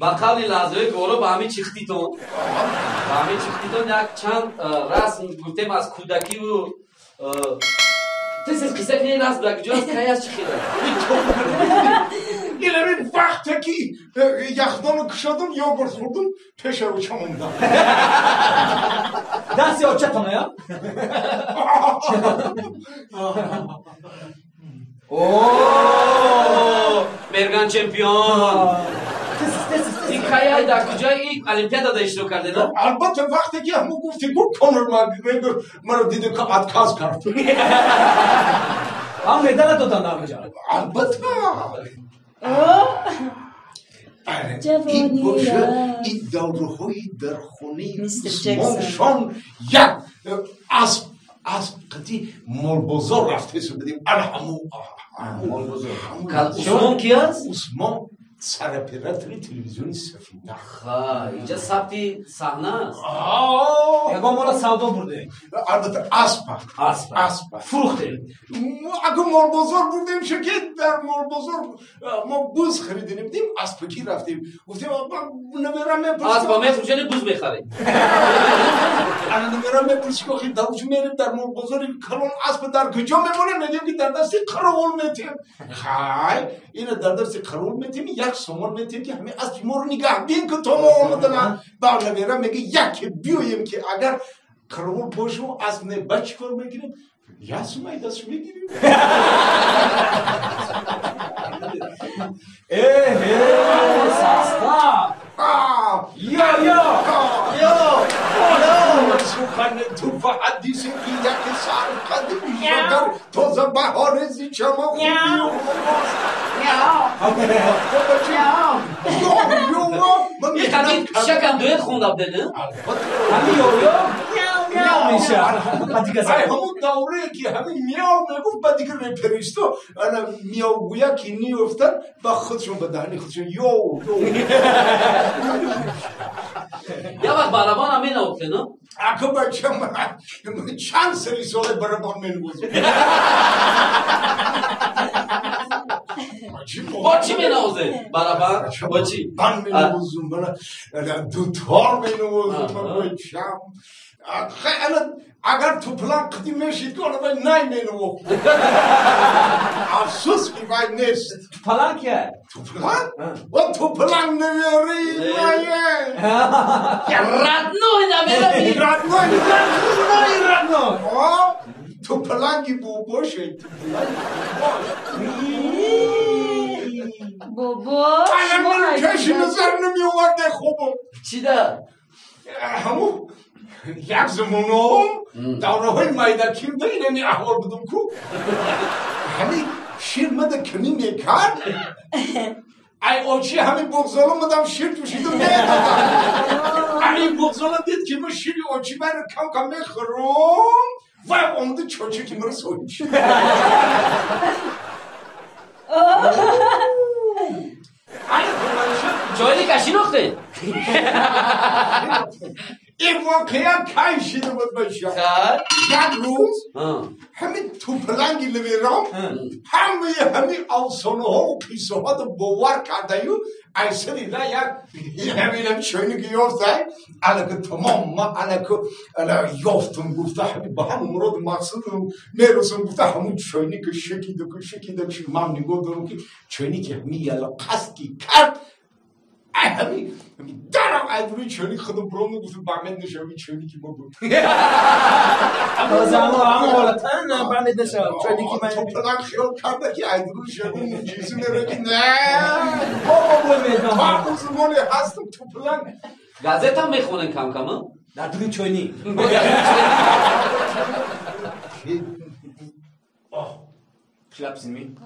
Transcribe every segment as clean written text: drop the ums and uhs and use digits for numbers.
با قول لازوی گورو با همین چختیتون یک چند رسم گفتیم از کودکی و تسیز قصه کنی رسم بلک جو از که از چی خیلی این وقت که یخدان کشادم یاگرت خوردم پیش رو چموندم دستی آچه تانه یا؟ اوه مرگان چمپیون این کایای در کجای این المپیادا دا اشتراک کرده نه؟ البته وقتی که همون گفتی گفت کنر مگرگر مرا دیده که ادکاز کرد هم مدال دادن آنجا البته این باشه این دوره‌های در خونه عثمانشان یک اسب قدی مال رفته سو بدیم همون مال بازار عثمان کی است؟ عثمان سرپرستری تلویزیونی سفینه اینجا ثبتی صحنه است یگان مالا سودا برده البته اسب فروخته اگه مال بازار بردیم که در مال بازار ما بوز خریدیم دیدیم اسبکی رفتیم گفتیم نمیرم اسب میفروشن بوز بخریم انا نمیرم میپرسی که خیلی داروش میریم در مال بازار کلون اسب در کجا میمونه میگیم که در دستی قرول میتیم خای اینو در دستی قرول میتیم یک سومال میتیم که همین اسب ما رو نگاه بین که تو ما آمدن در نمیرم میگه یک بیویم که اگر قرول باشو اسب نه بچه کار میگیریم یا سومای دستش میگیریم ساستا یا سخن تو و حدیث دیگر که سر قدمی شدر تازه بهار زیچه ما خوبی این قدیم شکم دویت خوند آبده نه؟ همین میاو میشه همون دوره که همین میاو نگفت با دیگر رپریستو میاو گویا که نیفتن با خودشون به دهنی خودشون یو یا وقت برابان همین نوکته نه؟ اگه بچه من چند سری ساله برابان منوزم با چی مینوزه؟ برابر؟ با چی؟ من مینوزم دوتار مینوزم بچم اگر تو پلان قدیم میشید که آنها نای مینوزم افسوس که باید نیست پلان که؟ تو پلان؟ و تو پلان نمیاری ردنوی نمیاری ردنو تو پلانگی باشه تو بابا من کشی نظر نمی آورده خوبم چی ده؟ همون یک زمانو دوره های مایدکیم ده اینمی احوال بدم کو همین شیر مده کمی میکرد ای آچی همین بغزالا مدام شیر توشیدم میدادم همین بغزالا دید که من شیری آچی باید کم میخورم و آمده چوچه که مرا سویش جایی کشی نخته؟ این واقعا کهی شده بود بشه یک روز همین تو پلنگی لویرام همین افسانه ها و قصه ها رو باور کرده و ایسری نه یک همین چوینی که یافته الکه تمام ما الکه یافتم گفته همین به همون مراد مقصود میرسم گفته همون چوینی که شکیده که من نگاه دارم که چوینی که همین یلا قصدی کرد همین درم ادروی چونی خودم برام نگفتم بامن نشه همین چونی که ما بود همون حالتن بامن نشه چونی که من تو پلان خیال کرده که ادروی شدیم چیزی میره که نه بابا میدونم من زمانی هستم تو پلان گازت هم میخونن کم کم ها؟ در دوی چونی شلپسین می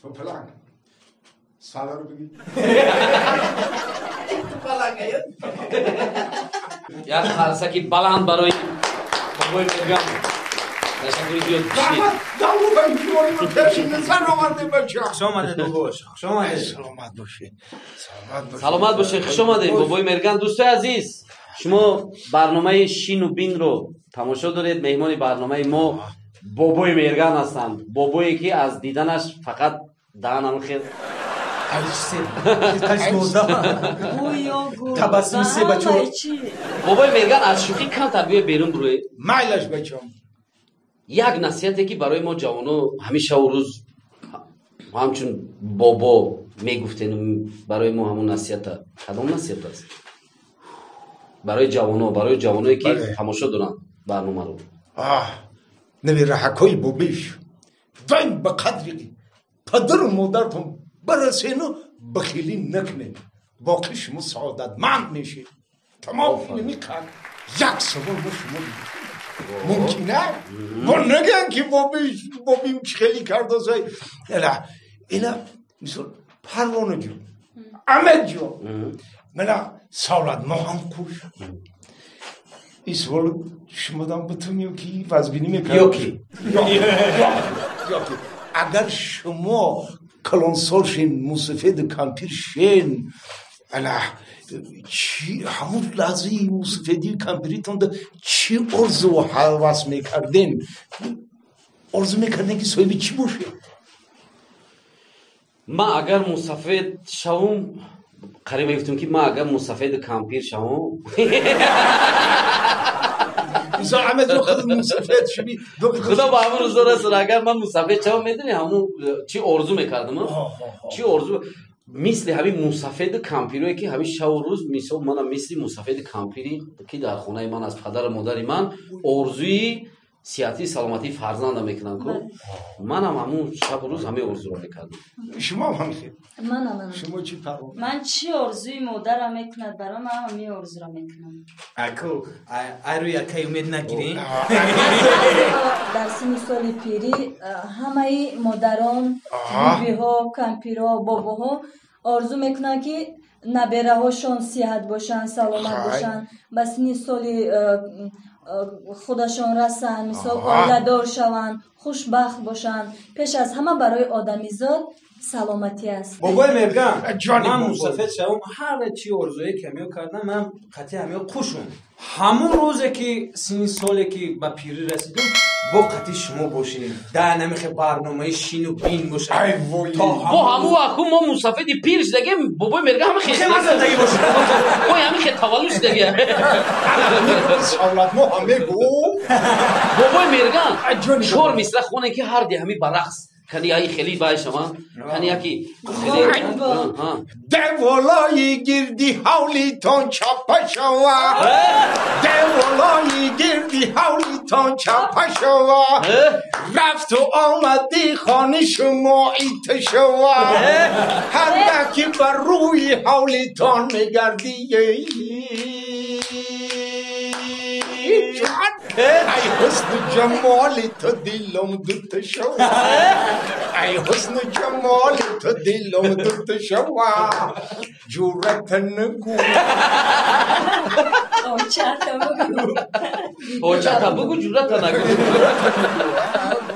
تو پلان سالا رو بگی تو پلان یک خرسکی بلند برای بابای مرگم تشکری بیاد بشنید دارو با این دیواری رو تشکیل نزن آمده بچه خوش آمده دوگوش خوش آمده سلامت باشه سلامت باشه خوش آمده بابای مرگم دوستای عزیز شما برنامه شین و بین رو تماشا دارید مهمان برنامه ما بابای مرگان هستند. بابایی که از دیدنش فقط دهنم خیلی تبسم سه بچه بابای مرگان از شوخی کم تربیه بیرون بروید. مایلش بچم یک نصیحتی که برای ما جوانو همیشه و روز همچون بابا میگفتین برای ما همون نصیحت کدام نصیحت است برای جوانایی که تماشا دارن برنامه رو نمی رحکای بابیش دایم به قدری پدر و مادرتون برسین و بخیلی نکنین واقعی شما سعادت مند میشید تمام اینمی کار یک سوال با شما ممکنه با نگن که بابیم خیلی کرده زای اینا مثل پروانه جو امید جو منا سعادت ما هم کوش این سوال شما دام بتونیم که وزبینی میکنم یوکی اگر شما کلانسال شین موسفید کمپیر شین چی همون لحظه موسفیدی کمپیریتون ده چی ارزو و حواس میکردین ارزو میکردین که صاحبی چی باشه ما اگر موسفید شوم قریب گفتم که ما اگر موسفید کمپیر شوم ایسا همه جو خود موسفید شبی خدا با همون روزا رسول اگر من موسفید شوم میدونی همون چی ارزو میکردم چی ارزو مثل همین موسفید کمپیری که همین شب و روز منم مثل موسفید کمپیری که در خونه من از پدر و مادر من ارزوی صحتی سلامتی فرزندم میکنن که منم همون شب و روز همه ارزو رو میکردم شما هم خیلی منم شما چی فرمان من چی ارزوی مادرم میکند برای من همین ارزو رو میکنم اکو روی اکی امید نگیرین در سن سال پیری همه مادران بیبی ها کمپیرها باباها آرزو میکنن که نبره هاشون صحت باشن سلامت باشن بس این سالی خودشون رسن مثال آیله دار شون خوشبخت باشن پیش از همه برای آدمیزاد سلامتی است بابای مرگان من موسفید شوم هر چی ارزوی کمیو کردم من قطعی همیو خوشم همون روزه که سنی ساله که به پیری رسیدم با قطعی شما باشین ده نمیخه برنامه شین و بین باشه با همون وقت ما موسفید پیرش دیگه بابای مرگان همه خیلی زندگی باشه با همه خیلی تولوش دیگه سعادت ما همه گو بابای مرگان شور مثل خونه که هر دی همی برقص کنی ای خیلی بای شما کنی یکی دولایی گردی حولی تان چاپا شوا دولایی گردی حولی تان چاپا شوا رفت و آمدی خانه شما ایت شوا هر دکی بر روی حولی تان میگردی ای حسن جمالی تو دلم دوت شوا ای حسن جمالی تو دلم دوت شوا جورت نگو اوچاتا بگو جورت نگو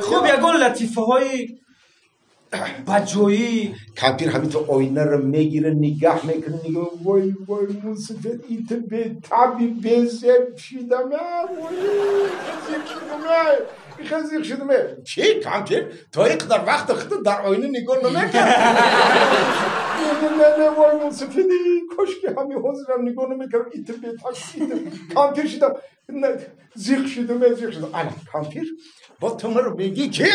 خوب یکون لطیفه های بجویی کمپیر همین تو آینه رو میگیره نگاه میکنه نگه وای وای موسفید ایت به تبی بزب شیدم خزیق شدم چی کمپیر تو یقدر وقت خود در آینه نگاه نمیکنه نه وای موسفیدی کشکی همین حضرم نگاه نمیکنه ایت به تبی کمپیر شدم زیق شدم انا کمپیر با تو مرا بگی که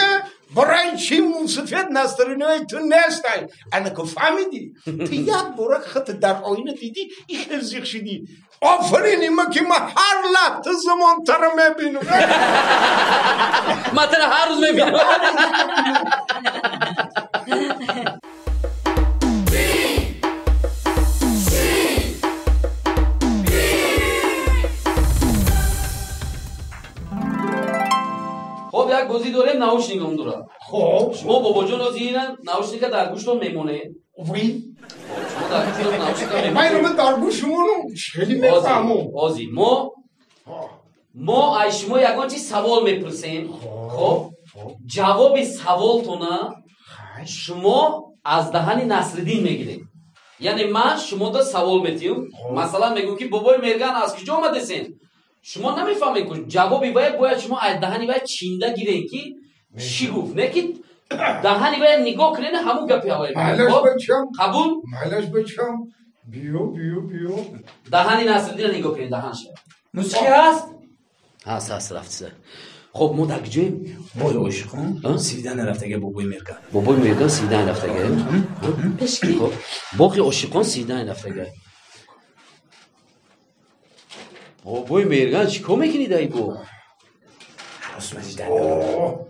برای چی موسفید نسترینوی تو نستای انا که فهمیدی تو یک باره خط در آینه دیدی این خیلی زیق شدی آفرینی ما که ما هر لحظه زمان تر میبینم ما تر هر روز میبینم خب یک گوزی داریم ناوشنیک هم داره خب شما بابا جون از این ناوشنیک در گوشتون میمونه وی شما در گوشتون ناوشنیک من میمونه رو در گوشمونم خیلی میفهمم آزی ما ای شما یکان چی سوال میپرسیم خب جواب سوالتونه شما از دهن نصرالدین میگیرید یعنی من شما دا سوال میتیم مثلا میگم که بابای مرگان از کجا آمدین شما نمیفهمید که جوابی باید شما از دهنی باید چینده گیرین که چی گفت نه که دهنی باید نگاه کنین همون گپی هوای قبول معلش بچم بیو دهنی نصرالدین نگاه کنین دهنش موسیقی هست؟ هست رفت خب ما در کجاییم؟ بای عاشقان سیدن رفتگه بابای مرگان بابای مرگان سیدن رفتگه پشکی خب باقی عاشقان سیدن رفتگه بابای مرگان چی کار میکنی دایی بو؟ عروس مجیدن دارم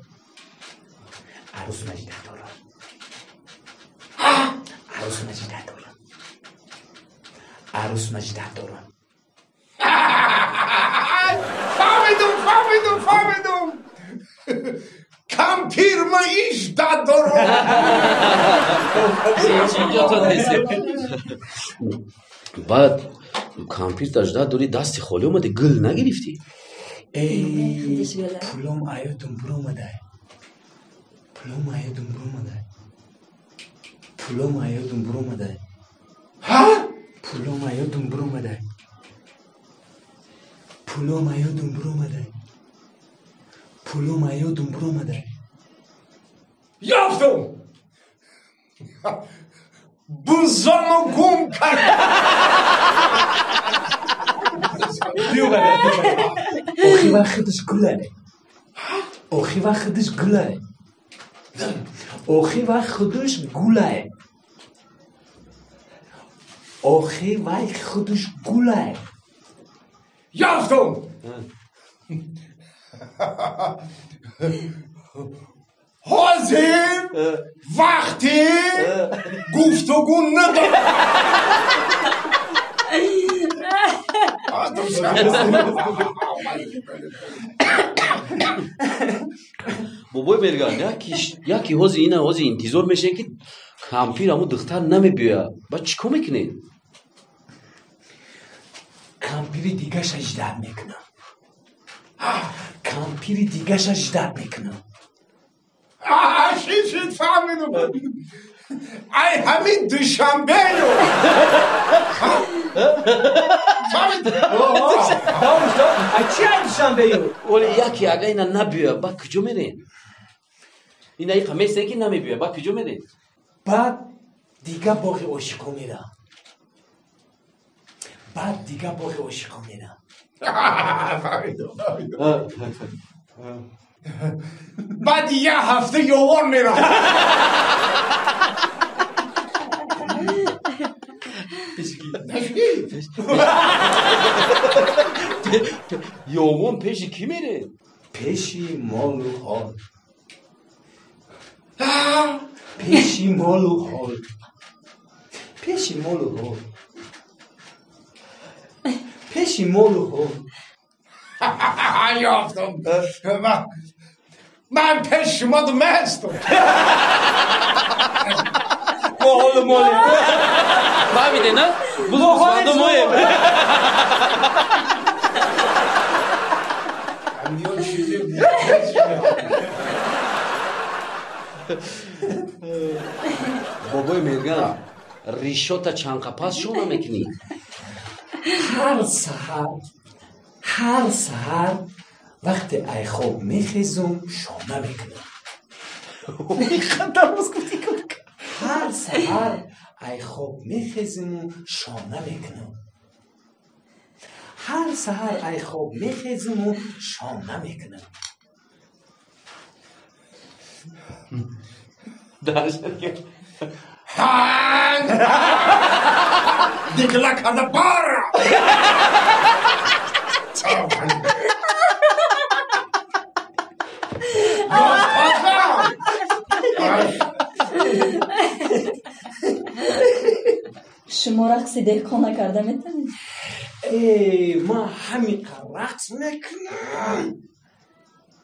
عروس مجیدن دارم عروس مجیدن دارم عروس مجیدن دارم فهمیدم کمپیر ما ایش داد دارم چینجا تو نیسته بعد کمپیر تجده دوری دستی خالی اومده گل نگرفتی پولم آیا دنبور اومده یافتم بوزامو گم کرد اوخی وقتش گله اوخی وقتش گله یافتم حاضر وقتی گفتگو ندارم بابای مرگان یکی حوزی انتظار میشه که کمپیر همون دختر نمیبیه بعد چی کار میکنه؟ کمپیری دیگه شجدر میکنم چی فهمیدم ای همین دوشنبه چی ای دوشنبه ولی یکی اگه اینا نبیه بعد کجا میره؟ اینا ای قمیسه که نمیبیه بعد کجا میره؟ بعد دیگه باقی عاشقا میره بعد یه هفته یوار میرم یومون پیشی کی میره؟ پیشی مال و حال یافتم من پیش شما دو مستم مال فهمیده نه؟ بزرگ سوانده مایم بابای مرگان ریشوتا چند قپاس شما میکنی؟ هر سحر وقت ای خواب میخیزم شانه میکنم هر سحر ای خواب میخیزم و شانه میکنم دیگه کرده بارا شما رقص دهقان نکرده میتونید؟ ما همین رقص میکنم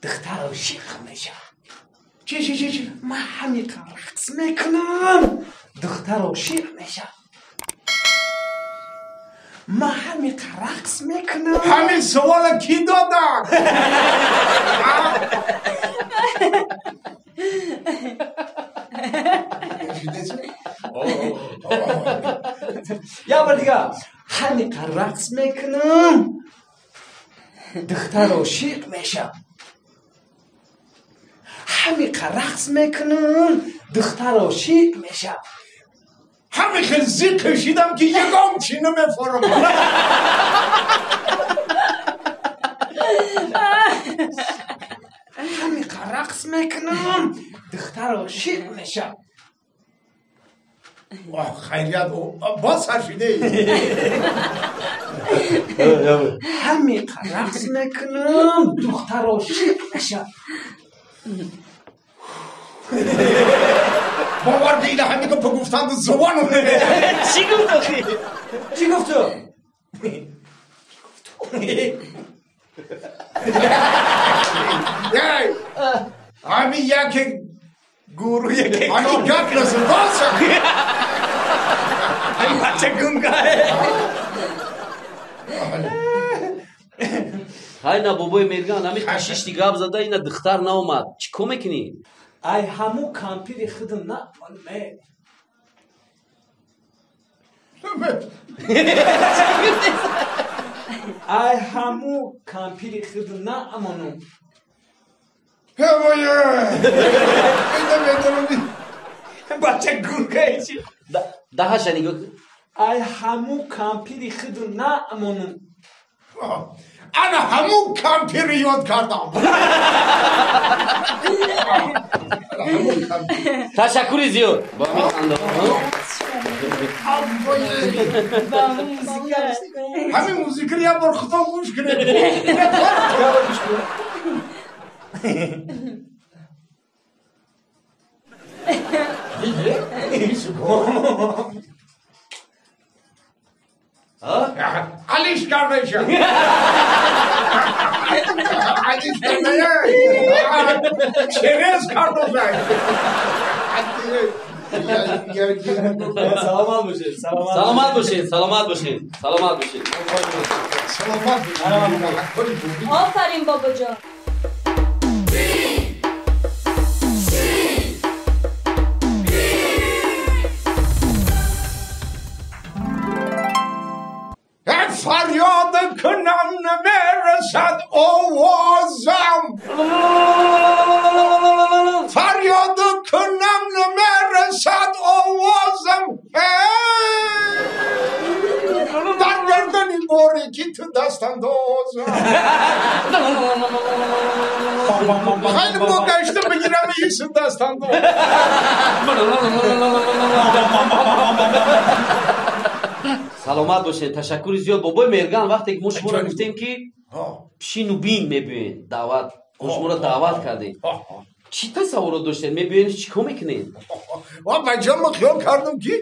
دختر و شیخ میشه چی؟ ما همین رقص میکنم دختر و شیخ میشه همین سوال کی دادن؟ یا بار دیگه همین رقص میکنم دختر عاشق میشم همین رقص میکنم دختر عاشق میشم همین خیلی زیر کشیدم که یکم چی نمیفرم همین رقص میکنم دختر عاشق میشم خیلیت باز سرشیده همین رقص میکنم دختر عاشق میشم باور دیده همین که پا گفتند زبانو نمیده چی گفت آخی؟ چی گفت تو؟ همین یک گورو یک همین گفت نسل باز شد همین بچه گنگاه های نه بابای مرگان همین قشیش دیگه زده اینا دختر ناومد چی کو میکنی؟ ای همو کامپیر خودم نه ای همو کامپیر خودم نه امانو بچه گنگاه چی؟ ده شنیگو ای همو کامپیر خودم نه امانو انا همون کمپیر یاد کردم تشکری زیاد با همین خنده همین موزیکری هم بر خدا گوش کنه علیش کرده علیش کرده چرز کرده سلامت باشید سلامت باشید سلامت باشید سلامت باشید آفرین بابا جان فریاد کنم نمیرسد آوازم فریاد کنم نمیرسد آوازم در گردنی باری که تو دست اندازم خیلی بگشته بگیرم ایسو دست اندازم سلامت باشین تشکر زیاد بابای مرگان وقتی که ما شما را گفتیم که پیشین و بین میبینین دعوت شما را دعوت کردیم چی تصور داشتین میبینین چی کار میکنین و بجام ما خیال کردم که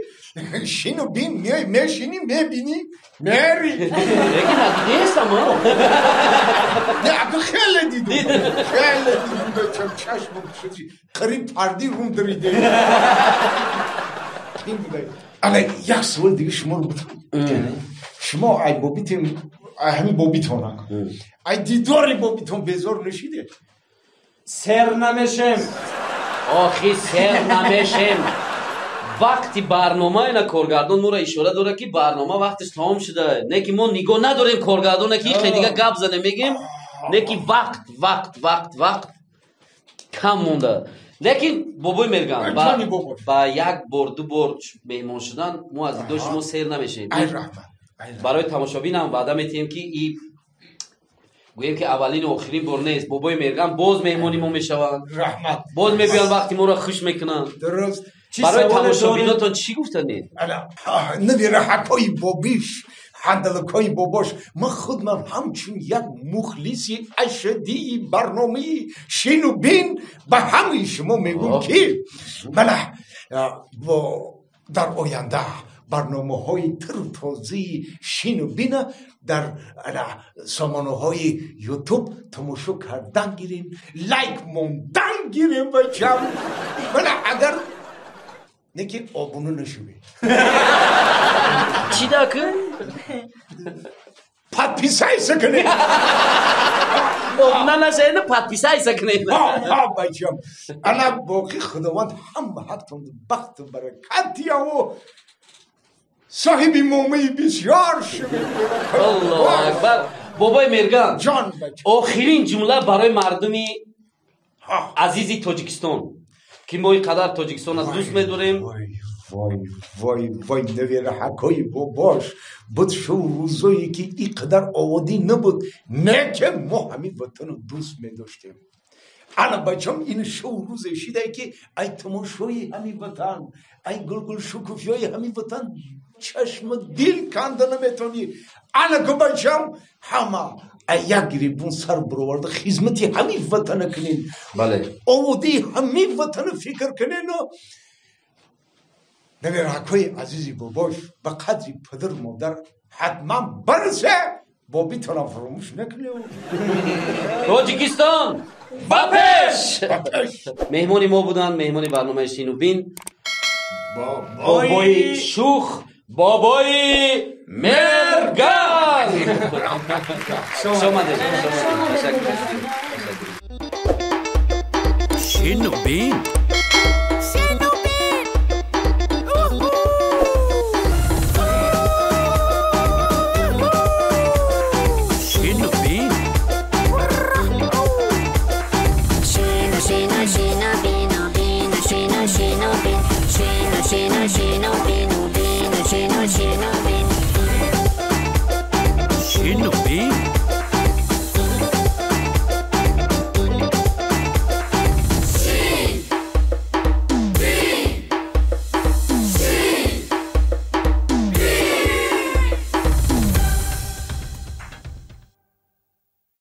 شین و بین میشینی میبینی میری لیکن اگه نیستم نه اگه خیلی دیدم بچم چشمم شدی قریب پردی روم دریده این بوده الان یک سوال دیگه شما رو بودم شما ای بابیتون همین بابیتون ای دیداری بابیتون بزار نشیده سر نمیشم آخی سر نمیشم وقتی برنامه اینا کارگردان ما را اشاره داره که برنامه وقتش تمام شده نه که ما نگاه نداریم کارگردان که خیلی دیگه گپ زنه میگیم نه که وقت کم مونده لیکن بابای مرگان با یک بار دو بار مهمان شدن ما از دو شما سیر نمیشیم برای تماشابین هم وعده میتیم که ای گوییم که اولین و آخرین بار نیست بابای مرگان باز مهمانی ما میشوند باز میبیان وقتی ما را خوش میکنن درست برای تماشابیناتون چی گفتنید؟ نویره حکای بابیش حندلکای باباش من خودم همچون یک مخلصی اشدی برنامه شین و بین به همه شما میگم که بله در آینده برنامه های تازه شین و بین در سامانه های یوتیوب تماشا کردن گیریم لایک موندن گیریم بچم بله اگر نه که آبونو نشوی چی داکن؟ پاد پیسای سکنه نه نشده پاد پیسای سکنه ها بچم انا باقی خداوند هم حتون بخت و برکتی و صاحبی مومی بسیار شوید الله اکبر بابای مرگان جان بچه آخرین جمله برای مردمی عزیزی تاجیکستان که ما اینقدر تاجیکستان از دوست می‌داریم. وای نویر حکای باباش بود شو روزایی که اینقدر آوادی نبود نه که ما همین وطن رو دوست می‌داشتیم. الان بچم این شو روزی شده که ای تماشای همین وطن ای گل شکوفیای همین وطن چشم دل کنده نمیتونی. الان که بچم همه یک گریبون سر برآورده خدمتی همین وطن کنین. بله آوادی همین وطن فکر کنین. نویر حکای عزیزی باباش به قدری پدر مادر حتما برسه با بیتونم فراموش نکنه. تاجیکستان باپش مهمانی ما بودن، مهمانی برنامه شینوبین بابای شوخ بابای مرگان. شما شینوبین Shino, shino, bino, bino, shino, shino, bin, shino, shino, shino, bino.